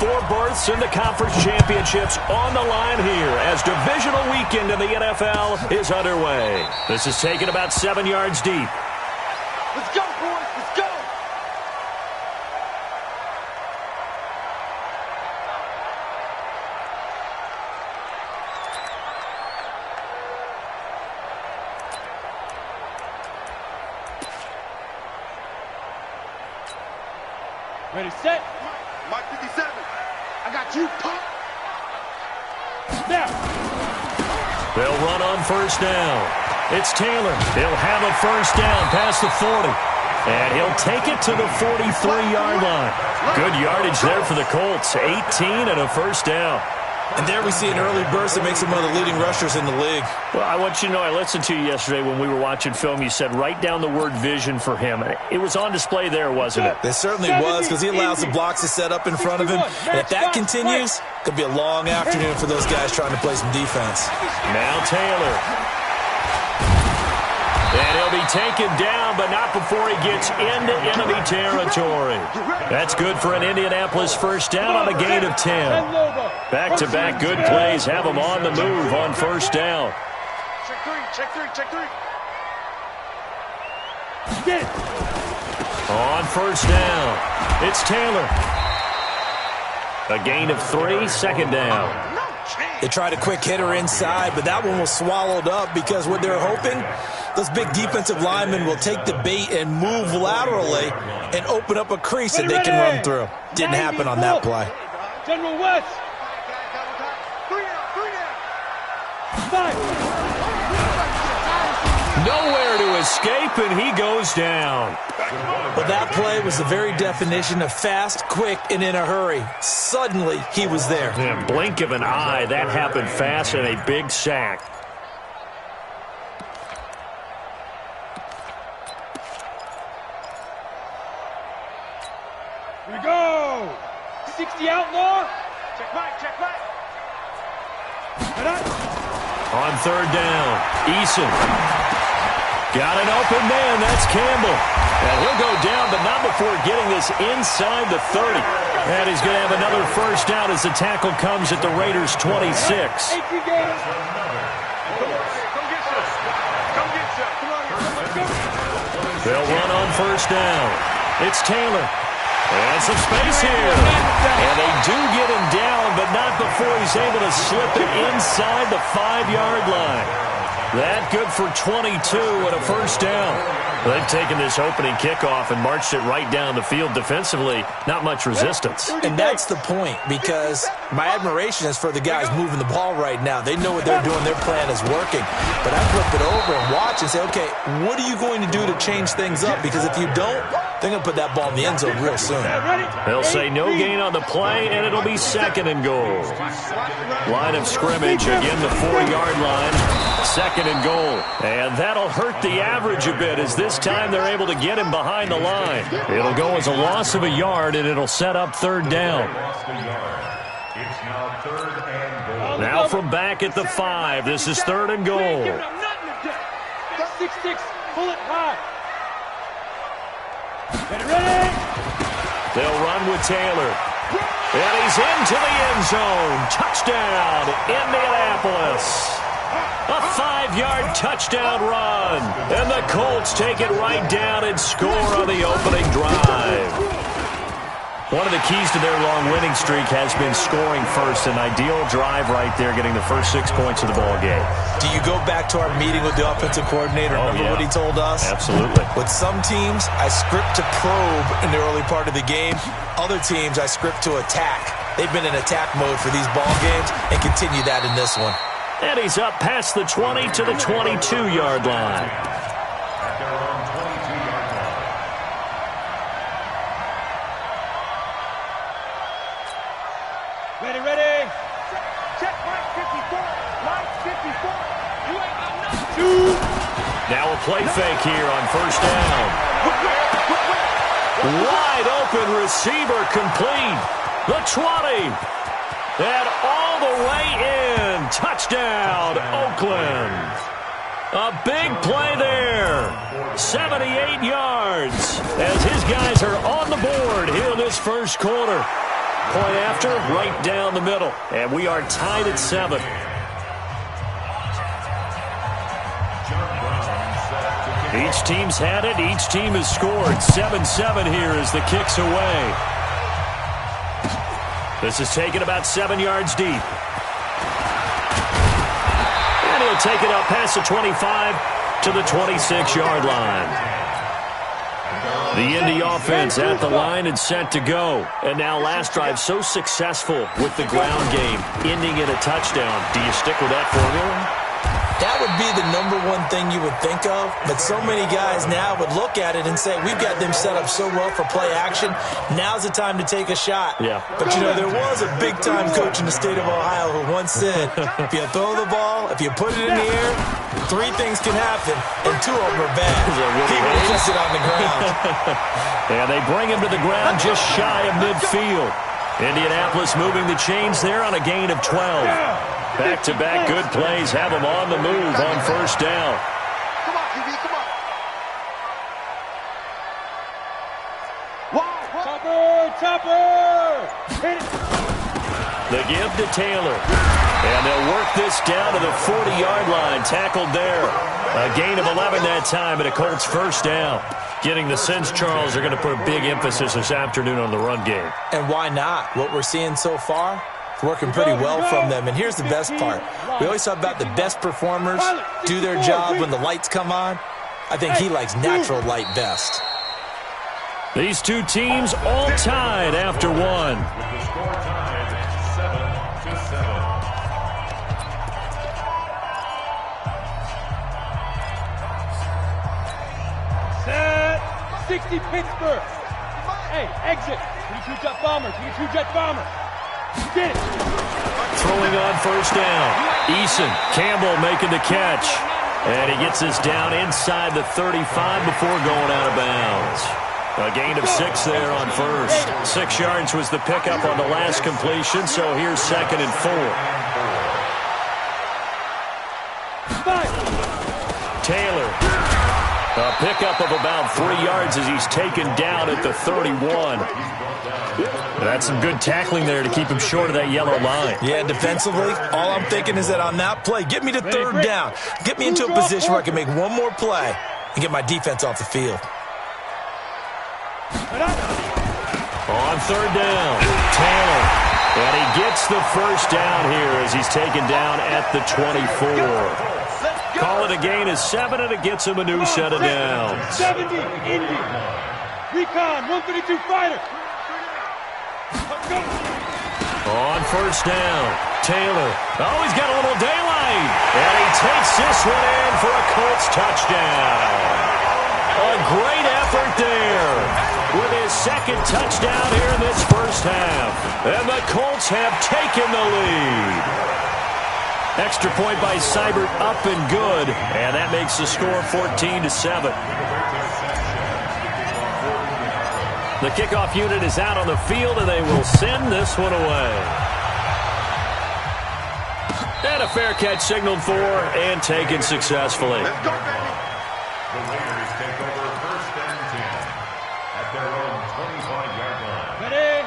4 berths in the conference championships on the line here as divisional weekend in the NFL is underway. This is taken about 7 yards deep. Let's go, boys. Let's go. Ready, set. Mike 57. I got you. Now. They'll run on first down. It's Taylor. He'll have a first down past the 40. And he'll take it to the 43-yard line. Good yardage there for the Colts. 18 and a first down. And there we see an early burst that makes him one of the leading rushers in the league. Well, I want you to know, I listened to you yesterday when we were watching film. You said write down the word vision for him. It was on display there, wasn't it? It certainly was, because he allows the blocks to set up in front of him. And if that continues, it could be a long afternoon for those guys trying to play some defense. Now Taylor. And he'll be taken down, but not before he gets into enemy territory. That's good for an Indianapolis first down on a gain of 10. Back-to-back good plays have him on the move on first down. Check three, check three, check three. On first down, it's Taylor. A gain of 3, second down. They tried a quick hitter inside, but that one was swallowed up because what they're hoping, those big defensive linemen will take the bait and move laterally and open up a crease that they can run through. Didn't happen on that play. General West. 5. Nowhere to escape, and he goes down. Well, that play was the very definition of fast, quick, and in a hurry. Suddenly, he was there. In a blink of an eye, that happened fast and a big sack. Here we go. 60 outlaw. Check right, check right. On third down, Eason. Got an open man, that's Campbell. And he'll go down, but not before getting this inside the 30. And he's going to have another first down as the tackle comes at the Raiders' 26. They'll run on first down. It's Taylor. And some space here. And they do get him down, but not before he's able to slip it inside the 5-yard line. That good for 22 and a first down. They've taken this opening kickoff and marched it right down the field defensively. Not much resistance. And that's the point, because my admiration is for the guys moving the ball right now. They know what they're doing. Their plan is working. But I flip it over and watch and say, okay, what are you going to do to change things up? Because if you don't, they're going to put that ball in the end zone real soon. They'll say no gain on the play, and it'll be second and goal. Line of scrimmage, again the 4-yard line. Second and goal. And that'll hurt the average a bit as this time they're able to get him behind the line. It'll go as a loss of a yard, and it'll set up third down. Now from back at the 5, this is third and goal. 6-6, bullet high. Ready? They'll run with Taylor. And he's into the end zone. Touchdown, Indianapolis. A 5-yard touchdown run. And the Colts take it right down and score on the opening drive. One of the keys to their long winning streak has been scoring first. An ideal drive right there, getting the first 6 points of the ball game. Do you go back to our meeting with the offensive coordinator? Remember what he told us? Absolutely. With some teams, I script to probe in the early part of the game. Other teams, I script to attack. They've been in attack mode for these ball games and continue that in this one. And he's up past the 20 to the 22-yard line. Ready. Check Mike 54. Mike 54. You ain't got nothing. Now a play fake here on first down. Wide open receiver complete. The 20. And all the way in. Touchdown, Oakland. A big play there. 78 yards as his guys are on the board here in this first quarter. Point after, right down the middle. And we are tied at 7. Each team's had it. Each team has scored. 7-7 here as the kick's away. This is taken about 7 yards deep. And he'll take it up past the 25 to the 26-yard line. The Indy offense at the line and set to go. And now last drive so successful with the ground game, ending in a touchdown. Do you stick with that formula? That would be the number one thing you would think of, but so many guys now would look at it and say, we've got them set up so well for play action, now's the time to take a shot. Yeah. But, you know, there was a big-time coach in the state of Ohio who once said, if you throw the ball, if you put it in the air, 3 things can happen, and 2 of them are bad. People just sit on the ground. Yeah, they bring him to the ground just shy of midfield. Indianapolis moving the chains there on a gain of 12. Back-to-back good plays have them on the move on first down. Come on, QB, come on. Chopper! Hit it. The give to Taylor. And they'll work this down to the 40-yard line. Tackled there. A gain of 11 that time, and a Colts first down. Getting the sense, Charles, they're going to put a big emphasis this afternoon on the run game. And why not? What we're seeing so far, it's working pretty well from them. And here's the best part. We always talk about the best performers do their job when the lights come on. I think he likes natural light best. These two teams all tied after one. Set. 60 Pittsburgh. Hey, exit. 22 jet bomber. 22 jet bomber. Get it. Throwing on first down. Eason, Campbell making the catch. And he gets this down inside the 35 before going out of bounds. A gain of 6 there on first. 6 yards was the pickup on the last completion, so here's 2nd and 4. Taylor. A pickup of about 3 yards as he's taken down at the 31. That's some good tackling there to keep him short of that yellow line. Yeah, defensively, all I'm thinking is that on that play, get me to 3rd down. Get me into a position where I can make one more play and get my defense off the field. On 3rd down, Taylor. And he gets the first down here as he's taken down at the 24. Call it a gain of 7, and it gets him a new set of downs. 70, Indy. Recon, 132 fighter. On first down, Taylor. Oh, he's got a little daylight. And he takes this one in for a Colts touchdown. A great effort there with his 2nd touchdown here in this first half. And the Colts have taken the lead. Extra point by Seibert, up and good. And that makes the score 14-7. The kickoff unit is out on the field, and they will send this one away. And a fair catch signaled for and taken successfully. Let's go, baby. The Raiders take over 1st and 10 at their own 25-yard line.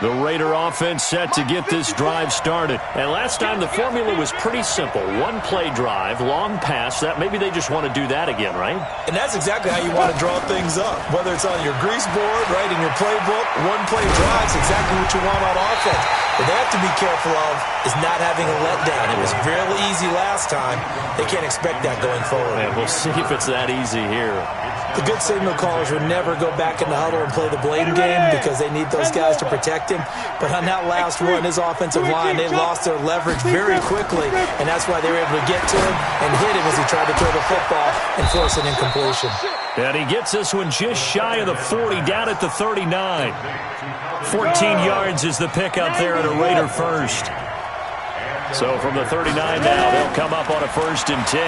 The Raider offense set to get this drive started. And last time the formula was pretty simple. 1-play drive, long pass. That maybe they just want to do that again, right? And that's exactly how you want to draw things up. Whether it's on your grease board, right, in your playbook, 1-play drive is exactly what you want on offense. What they have to be careful of is not having a letdown. It was fairly easy last time. They can't expect that going forward. And we'll see if it's that easy here. The good signal callers would never go back in the huddle and play the blame game because they need those guys to protect him. But on that last one, his offensive line, they lost their leverage very quickly, and that's why they were able to get to him and hit him as he tried to throw the football and force an incompletion. And he gets this one just shy of the 40, down at the 39. 14 yards is the pickup there at a Raider first. So from the 39 now, they'll come up on a 1st and 10.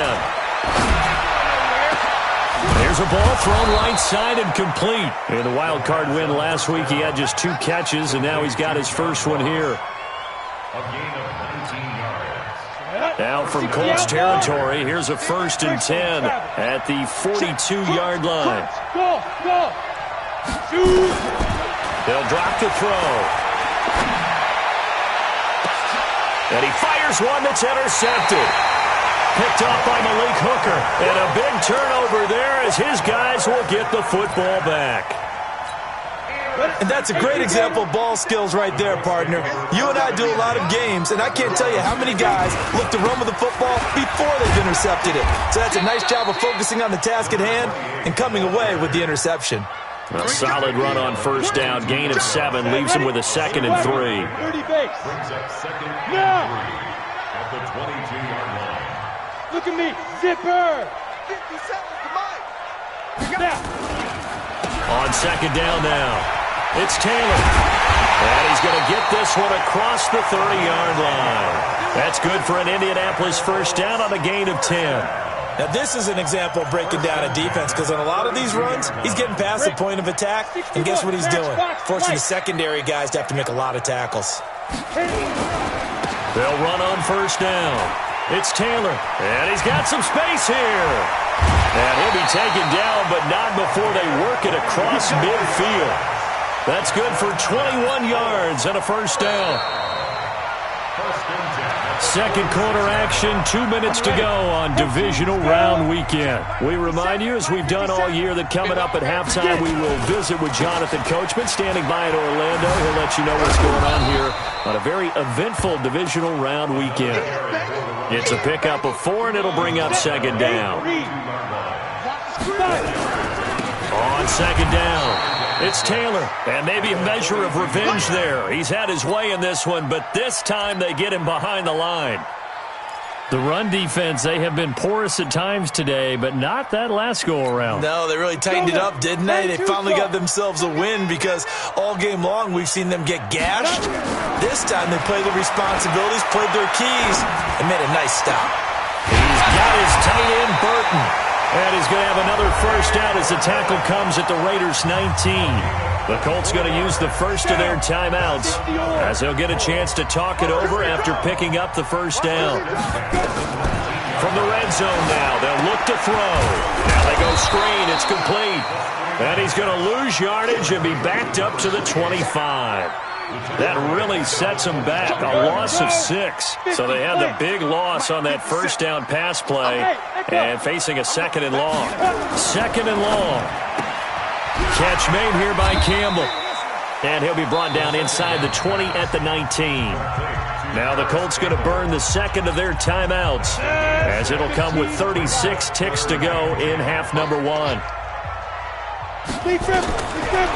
There's a ball thrown right side and complete. In the wild card win last week, he had just 2 catches, and now he's got his first one here. A gain of 19 yards. Now from Colts territory, here's a 1st and 10 at the 42-yard line. Go. Shoot. They'll drop the throw. And he fires one that's intercepted. Picked off by Malik Hooker. And a big turnover there as his guys will get the football back. And that's a great example of ball skills right there, partner. You and I do a lot of games, and I can't tell you how many guys look to run with the football before they've intercepted it. So that's a nice job of focusing on the task at hand and coming away with the interception. A solid run on first down. Gain of 7 leaves him with a 2nd and 3. Brings up 2nd and 3 at the 22-yard line. Look at me, zipper. 57, come on. Now. On 2nd down now. It's Taylor. And he's going to get this one across the 30-yard line. That's good for an Indianapolis first down on a gain of 10. Now, this is an example of breaking down a defense because on a lot of these runs, he's getting past the point of attack, and guess what he's doing? Forcing the secondary guys to have to make a lot of tackles. They'll run on first down. It's Taylor, and he's got some space here. And he'll be taken down, but not before they work it across midfield. That's good for 21 yards and a first down. Second quarter action, 2 minutes to go on divisional round weekend. We remind you, as we've done all year, that coming up at halftime, we will visit with Jonathan Coachman, standing by in Orlando. He'll let you know what's going on here on a very eventful divisional round weekend. It's a pickup of 4, and it'll bring up 2nd down. On 2nd down. It's Taylor, and maybe a measure of revenge there. He's had his way in this one, but this time they get him behind the line. The run defense, they have been porous at times today, but not that last go-around. No, they really tightened it up, didn't they? They finally got themselves a win because all game long we've seen them get gashed. This time they played their responsibilities, played their keys, and made a nice stop. He's got his tight end, Burton. And he's going to have another first down as the tackle comes at the Raiders' 19. The Colts going to use the first of their timeouts as they'll get a chance to talk it over after picking up the first down. From the red zone now, they'll look to throw. Now they go screen. It's complete. And he's going to lose yardage and be backed up to the 25. That really sets them back, a loss of 6. So they had the big loss on that first down pass play and facing a 2nd and long. 2nd and long. Catch made here by Campbell. And he'll be brought down inside the 20 at the 19. Now the Colts going to burn the 2nd of their timeouts as it'll come with 36 ticks to go in half number 1.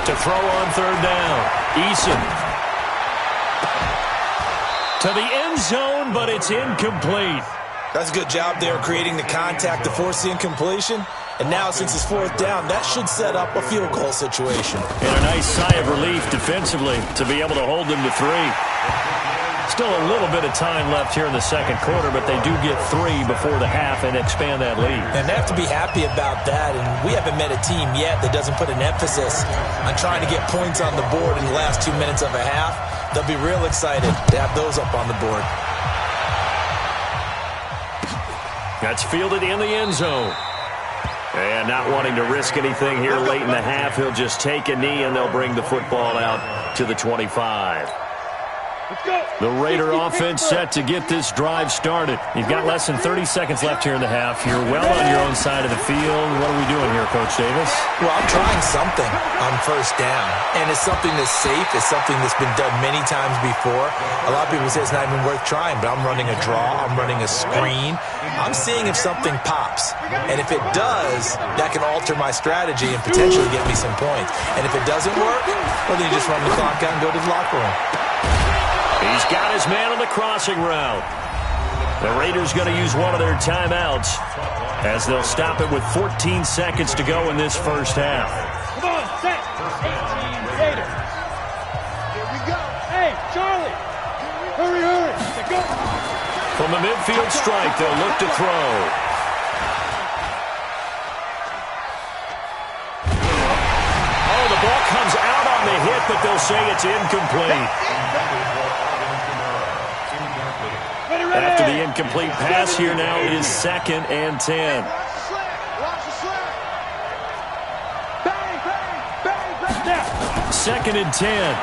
To throw on 3rd down, Eason. To the end zone, but it's incomplete. That's a good job there creating the contact to force the incompletion. And now, since it's 4th down, that should set up a field goal situation. And a nice sigh of relief defensively to be able to hold them to 3. Still a little bit of time left here in the second quarter, but they do get 3 before the half and expand that lead. And they have to be happy about that. And we haven't met a team yet that doesn't put an emphasis on trying to get points on the board in the last 2 minutes of a half. They'll be real excited to have those up on the board. That's fielded in the end zone. And not wanting to risk anything here late in the half, he'll just take a knee and they'll bring the football out to the 25. The Raider offense set to get this drive started. You've got less than 30 seconds left here in the half. You're well on your own side of the field. What are we doing here, Coach Davis? Well, I'm trying something on first down. And it's something that's safe. It's something that's been done many times before. A lot of people say it's not even worth trying, but I'm running a draw. I'm running a screen. I'm seeing if something pops. And if it does, that can alter my strategy and potentially get me some points. And if it doesn't work, well, then you just run the clock out and go to the locker room. He's got his man on the crossing route. The Raiders going to use one of their timeouts as they'll stop it with 14 seconds to go in this first half. Come on, set. 18 Raiders. Here we go. Hey, Charlie. Hurry, hurry. Go. From the midfield strike, they'll look to throw. Oh, the ball comes out on the hit, but they'll say it's incomplete. After the incomplete pass, here now is 2nd and 10. Second and 10.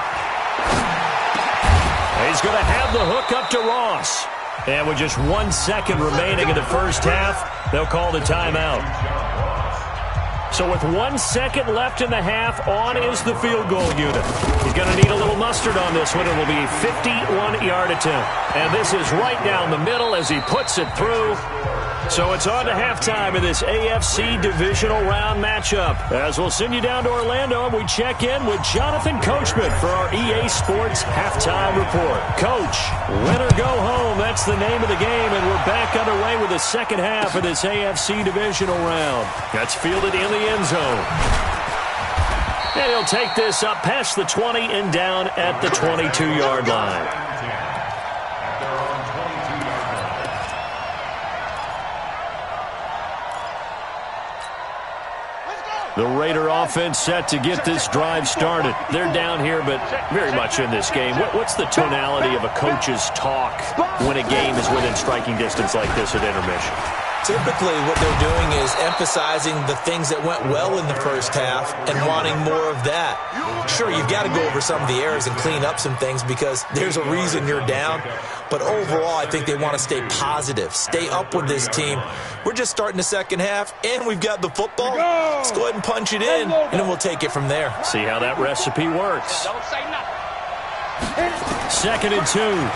He's going to have the hook up to Ross. And with just 1 second remaining in the first half, they'll call the timeout. So with 1 second left in the half, on is the field goal unit. He's going to need a little mustard on this one. It will be a 51-yard attempt. And this is right down the middle as he puts it through. So it's on to halftime in this AFC divisional round matchup. As we'll send you down to Orlando, and we check in with Jonathan Coachman for our EA Sports Halftime Report. Coach, win or go home, that's the name of the game, and we're back underway with the second half of this AFC divisional round. That's fielded in the end zone. And he'll take this up past the 20 and down at the 22-yard line. The Raider offense set to get this drive started. They're down here, but very much in this game. What's the tonality of a coach's talk when a game is within striking distance like this at intermission? Typically, what they're doing is emphasizing the things that went well in the first half and wanting more of that. Sure, you've got to go over some of the errors and clean up some things because there's a reason you're down. But overall, I think they want to stay positive, stay up with this team. We're just starting the second half, and we've got the football. Let's go ahead and punch it in, and then we'll take it from there. See how that recipe works. Don't say nothing. 2nd and 2.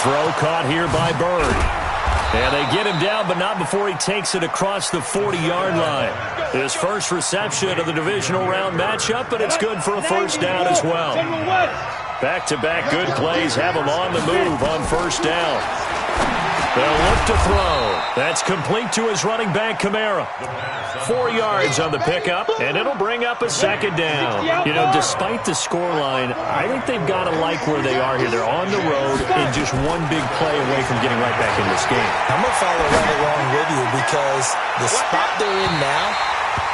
Throw caught here by Bird. And they get him down, but not before he takes it across the 40-yard line. His first reception of the divisional round matchup, but it's good for a first down as well. Back-to-back good plays have him on the move on first down. They'll look to throw. That's complete to his running back, Kamara. 4 yards on the pickup, and it'll bring up a second down. You know, despite the scoreline, I think they've got to like where they are here. They're on the road and just one big play away from getting right back in this game. I'm going to follow right along with you because the spot they're in now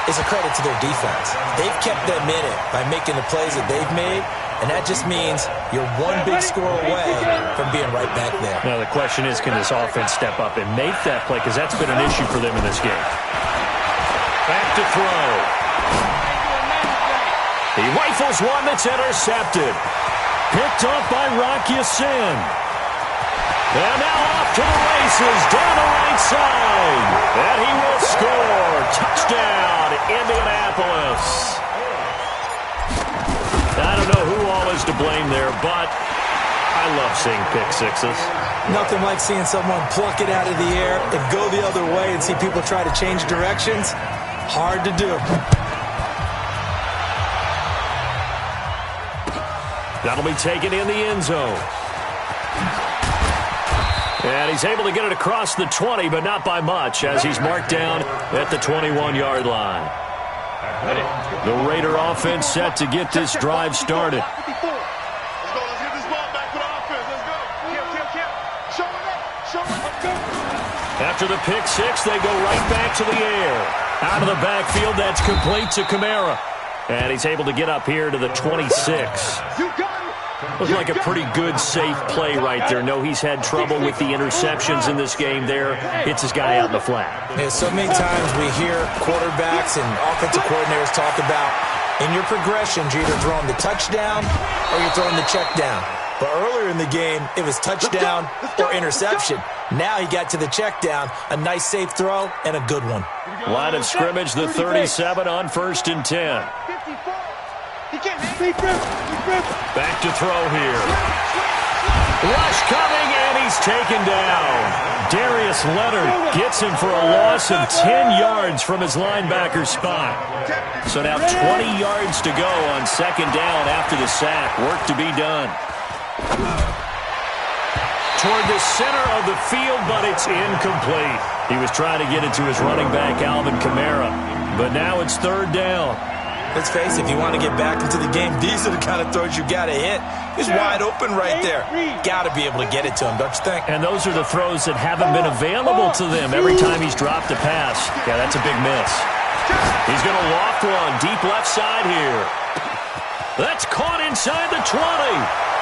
is a credit to their defense. They've kept them in it by making the plays that they've made, and that just means you're one big score away from being right back there. Now, the question is, can this offense step up and make that play? Because that's been an issue for them in this game. Back to throw. He rifles one that's intercepted. Picked off by Rock Ya-Sin. And now off to the races down the right side. And he will score. Touchdown, Indianapolis. I don't know who all is to blame there, but I love seeing pick sixes. Nothing like seeing someone pluck it out of the air and go the other way and see people try to change directions. Hard to do. That'll be taken in the end zone. And he's able to get it across the 20, but not by much, as he's marked down at the 21-yard line. The Raider offense set to get this drive started. Let's go. Let's get this ball back to the offense. Let's go. Kill. Show it. After the pick six, they go right back to the air. Out of the backfield, that's complete to Kamara. And he's able to get up here to the 26. You got it. Looks like a pretty good, safe play right there. No, he's had trouble with the interceptions in this game there. Hits his guy out in the flat. Yeah, so many times we hear quarterbacks and offensive coordinators talk about in your progressions, you're either throwing the touchdown or you're throwing the check down. But earlier in the game, it was touchdown or interception. Now he got to the check down, a nice safe throw, and a good one. Line of scrimmage, the 37 on 1st and 10. Back to throw here. Rush coming, and he's taken down. Darius Leonard gets him for a loss of 10 yards from his linebacker spot. So now 20 yards to go on 2nd down after the sack. Work to be done. Toward the center of the field, but it's incomplete. He was trying to get it to his running back, Alvin Kamara. But now it's 3rd down. Let's face it, if you want to get back into the game, these are the kind of throws you got to hit. He's wide open right there. Got to be able to get it to him, don't you think? And those are the throws that haven't been available to them every time he's dropped a pass. Yeah, that's a big miss. He's going to loft one deep left side here. That's caught inside the 20.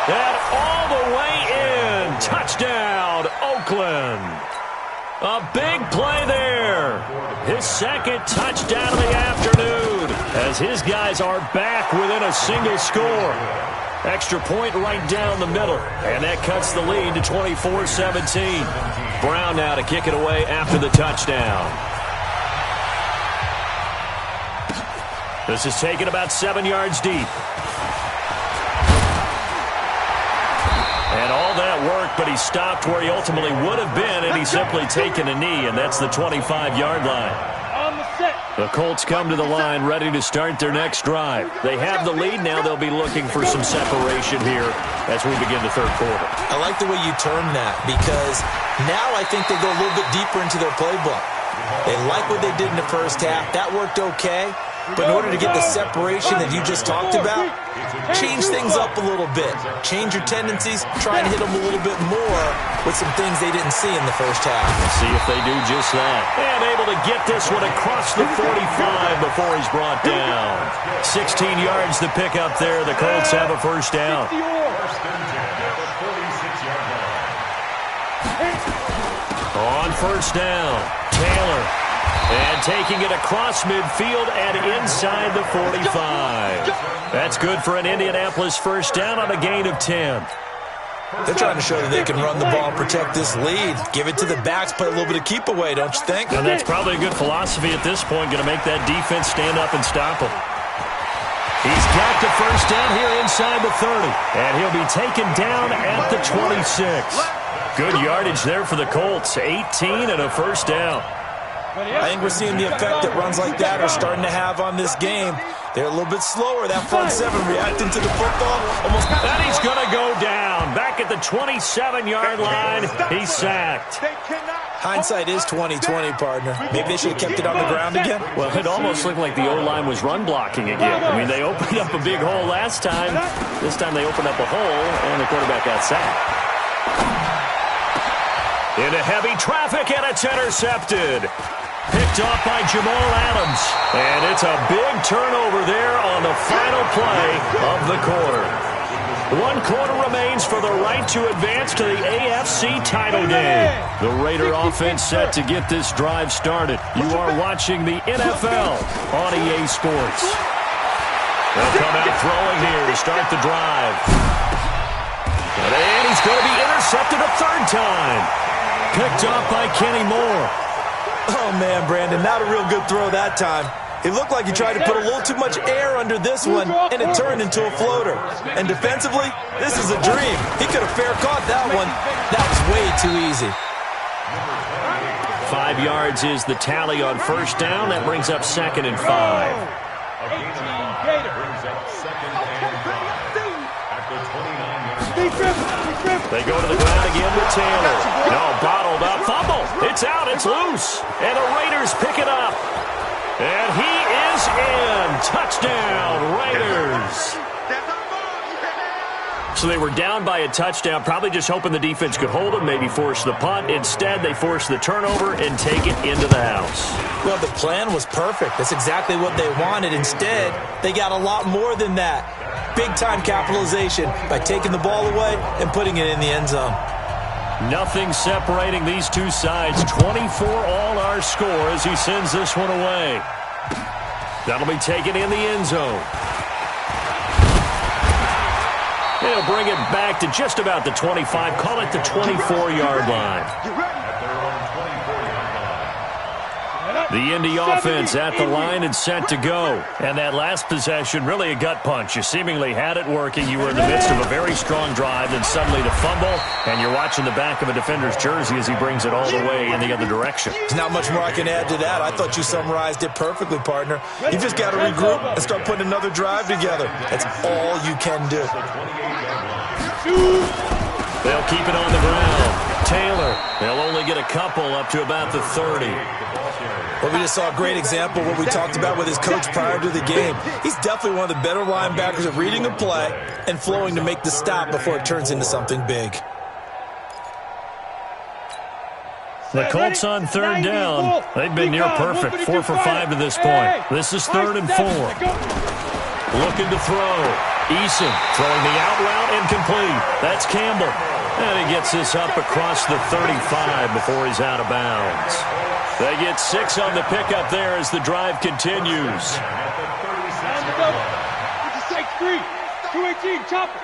And all the way in. Touchdown, Oakland. A big play there. His 2nd touchdown of the afternoon as his guys are back within a single score. Extra point right down the middle, and that cuts the lead to 24-17. Brown now to kick it away after the touchdown. This is taken about 7 yards deep. And all that work, but he stopped where he ultimately would have been, and he's simply taken a knee, and that's the 25-yard line. The Colts come to the line ready to start their next drive. They have the lead now. They'll be looking for some separation here as we begin the third quarter. I like the way you term that, because now I think they go a little bit deeper into their playbook. They like what they did in the first half. That worked okay. But in order to get the separation that you just talked about, change things up a little bit. Change your tendencies. Try and hit them a little bit more with some things they didn't see in the first half. Let's see if they do just that. And able to get this one across the 45 before he's brought down. 16 yards to pick up there. The Colts have a first down. On first down, Taylor. And taking it across midfield and inside the 45. That's good for an Indianapolis first down on a gain of 10. They're trying to show that they can run the ball, protect this lead. Give it to the backs, play a little bit of keep away, don't you think? And that's probably a good philosophy at this point, going to make that defense stand up and stop him. He's got the first down here inside the 30. And he'll be taken down at the 26. Good yardage there for the Colts. 18 and a first down. I think we're seeing the effect that runs like that are starting to have on this game. They're a little bit slower, that front seven reacting to the football. And he's going to go down. Back at the 27-yard line, he's sacked. Hindsight is 20/20, partner. Maybe they should have kept it on the ground again. Well, it almost looked like the O-line was run blocking again. I mean, they opened up a big hole last time. This time they opened up a hole, and the quarterback got sacked. Into heavy traffic, and it's intercepted. Picked off by Jamal Adams. And it's a big turnover there on the final play of the quarter. 1 quarter remains for the right to advance to the AFC title game. The Raider offense set to get this drive started. You are watching the NFL on EA Sports. They'll come out throwing here to start the drive. And he's going to be intercepted a third time. Picked off by Kenny Moore. Oh, man, Brandon, not a real good throw that time. It looked like he tried to put a little too much air under this one, and it turned into a floater. And defensively, this is a dream. He could have fair caught that one. That was way too easy. 5 yards is the tally on first down. That brings up 2nd and 5. They go to the ground again with Taylor. No, bottled up. Fumble. It's out. It's loose. And the Raiders pick it up. And he is in. Touchdown, Raiders. So they were down by a touchdown, probably just hoping the defense could hold them, maybe force the punt. Instead, they force the turnover and take it into the house. Well, the plan was perfect. That's exactly what they wanted. Instead, they got a lot more than that. Big-time capitalization by taking the ball away and putting it in the end zone. Nothing separating these two sides. 24 all our score as he sends this one away. That'll be taken in the end zone. They'll bring it back to just about the 25. Call it the 24-yard line. The Indy offense at the line and set to go. And that last possession, really a gut punch. You seemingly had it working. You were in the midst of a very strong drive, then suddenly the fumble, and you're watching the back of a defender's jersey as he brings it all the way in the other direction. There's not much more I can add to that. I thought you summarized it perfectly, partner. You just got to regroup and start putting another drive together. That's all you can do. They'll keep it on the ground. Taylor, they'll only get a couple up to about the 30. Well, we just saw a great example of what we talked about with his coach prior to the game. He's definitely one of the better linebackers at reading a play and flowing to make the stop before it turns into something big. The Colts on third down. They've been near perfect. 4 for 5 to this point. This is 3rd and 4. Looking to throw. Eason throwing the out route incomplete. That's Campbell. And he gets this up across the 35 before he's out of bounds. They get 6 on the pickup there as the drive continues. 218, chopper.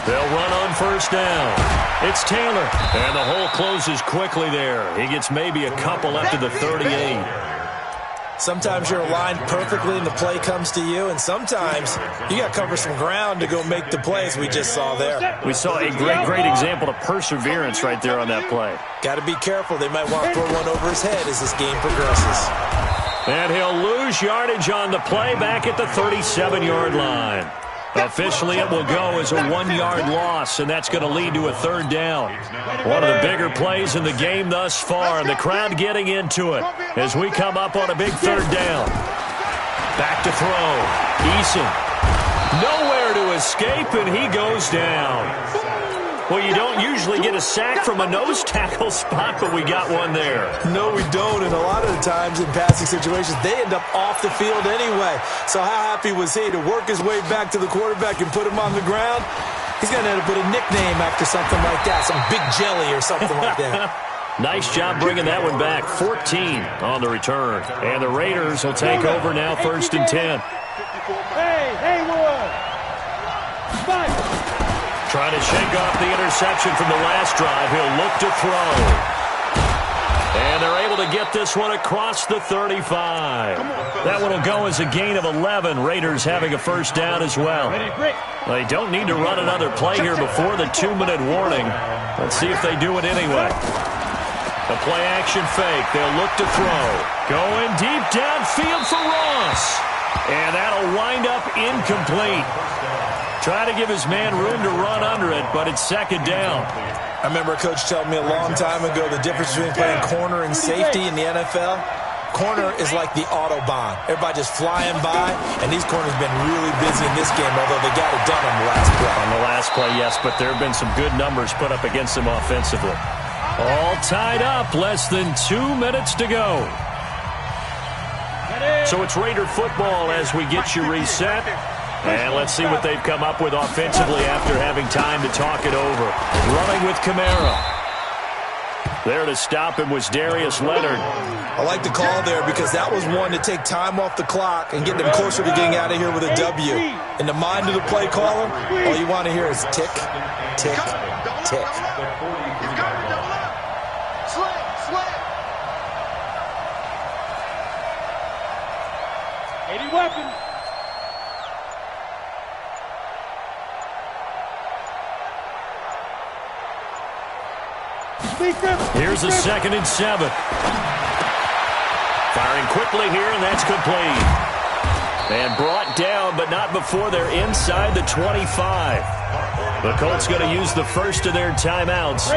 They'll run on first down. It's Taylor. And the hole closes quickly there. He gets maybe a couple up to the 38. Sometimes you're aligned perfectly and the play comes to you, and sometimes you got to cover some ground to go make the plays we just saw there. We saw a great example of perseverance right there on that play. Got to be careful. They might want to throw one over his head as this game progresses. And he'll lose yardage on the play back at the 37-yard line. Officially, it will go as a 1-yard loss, and that's going to lead to a third down. One of the bigger plays in the game thus far, and the crowd getting into it as we come up on a big third down. Back to throw. Eason. Nowhere to escape, and he goes down. Well, you don't usually get a sack from a nose tackle spot, but we got one there. No, we don't, and a lot of the times in passing situations, they end up off the field anyway. So how happy was he to work his way back to the quarterback and put him on the ground? He's going to end up with a nickname after something like that, some Big Jelly or something like that. Nice job bringing that one back. 14 on the return. And the Raiders will take over now, 1st and 10. Hey, Haywood! Spike! Trying to shake off the interception from the last drive. He'll look to throw. And they're able to get this one across the 35. That one will go as a gain of 11. Raiders having a first down as well. They don't need to run another play here before the 2-minute warning. Let's see if they do it anyway. The play-action fake. They'll look to throw. Going deep downfield for Ross. And that'll wind up incomplete. Try to give his man room to run under it, but it's second down. I remember a coach telling me a long time ago the difference between playing corner and safety in the NFL. Corner is like the Autobahn. Everybody just flying by, and these corners have been really busy in this game, although they got it done on the last play. On the last play, yes, but there have been some good numbers put up against them offensively. All tied up, less than 2 minutes to go. So it's Raider football as we get you reset. And let's see what they've come up with offensively after having time to talk it over. Running with Kamara. There to stop him was Darius Leonard. I like the call there because that was one to take time off the clock and get them closer to getting out of here with a W. In the mind of the play caller, all you want to hear is tick, tick, tick. 80 weapons. Here's a 2nd and 7. Firing quickly here, and that's complete. And brought down, but not before they're inside the 25. The Colts going to use the first of their timeouts.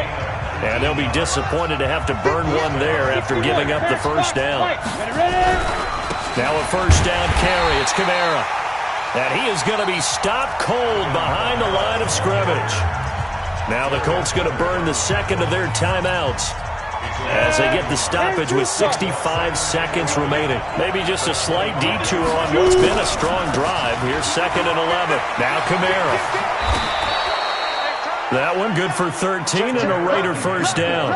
And they'll be disappointed to have to burn one there after giving up the first down. Now a first down carry. It's Kamara. And he is going to be stopped cold behind the line of scrimmage. Now the Colts going to burn the second of their timeouts as they get the stoppage with 65 seconds remaining. Maybe just a slight detour on what's been a strong drive. Here's 2nd and 11. Now Kamara. That one good for 13 and a Raider first down.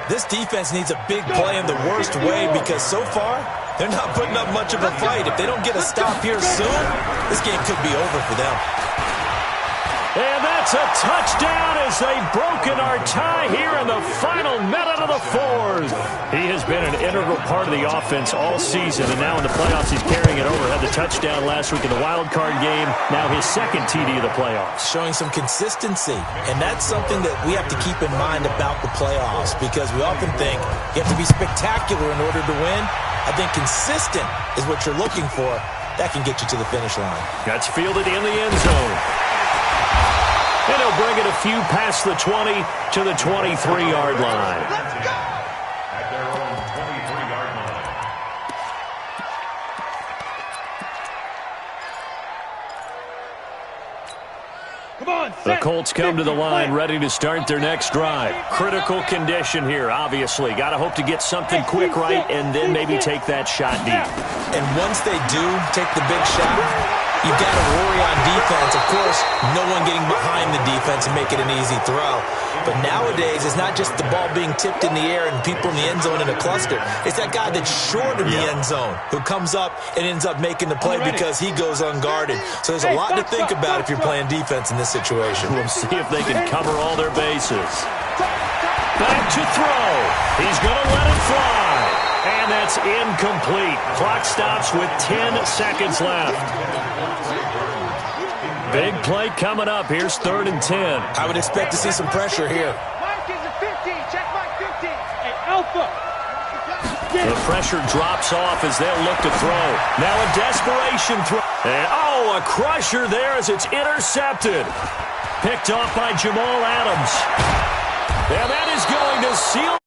This defense needs a big play in the worst way because so far they're not putting up much of a fight. If they don't get a stop here soon, this game could be over for them. And that's a touchdown as they've broken our tie here in the final minute of the 4th. He has been an integral part of the offense all season, and now in the playoffs he's carrying it over. Had the touchdown last week in the wild card game, now his 2nd TD of the playoffs. Showing some consistency, and that's something that we have to keep in mind about the playoffs because we often think you have to be spectacular in order to win. I think consistent is what you're looking for. That can get you to the finish line. That's fielded in the end zone. And he'll bring it a few past the 20 to the 23-yard line. Let's go! At their own 23-yard line. Come on, The Colts come to the line ready to start their next drive. Critical condition here, obviously. Got to hope to get something quick right and then maybe take that shot deep. And once they do take the big shot, you've got to worry on defense. Of course, no one getting behind the defense and make it an easy throw. But nowadays, it's not just the ball being tipped in the air and people in the end zone in a cluster. It's that guy that's short in the end zone who comes up and ends up making the play because he goes unguarded. So there's a lot to think about if you're playing defense in this situation. We'll see if they can cover all their bases. Back to throw. He's going to let it fly. And that's incomplete. Clock stops with 10 seconds left. Big play coming up. Here's 3rd and 10. I would expect to see some pressure here. Mike is a 15. Check Mike 15. Hey, Alpha. The pressure drops off as they'll look to throw. Now a desperation throw. And, oh, a crusher there as it's intercepted. Picked off by Jamal Adams. And that is going to seal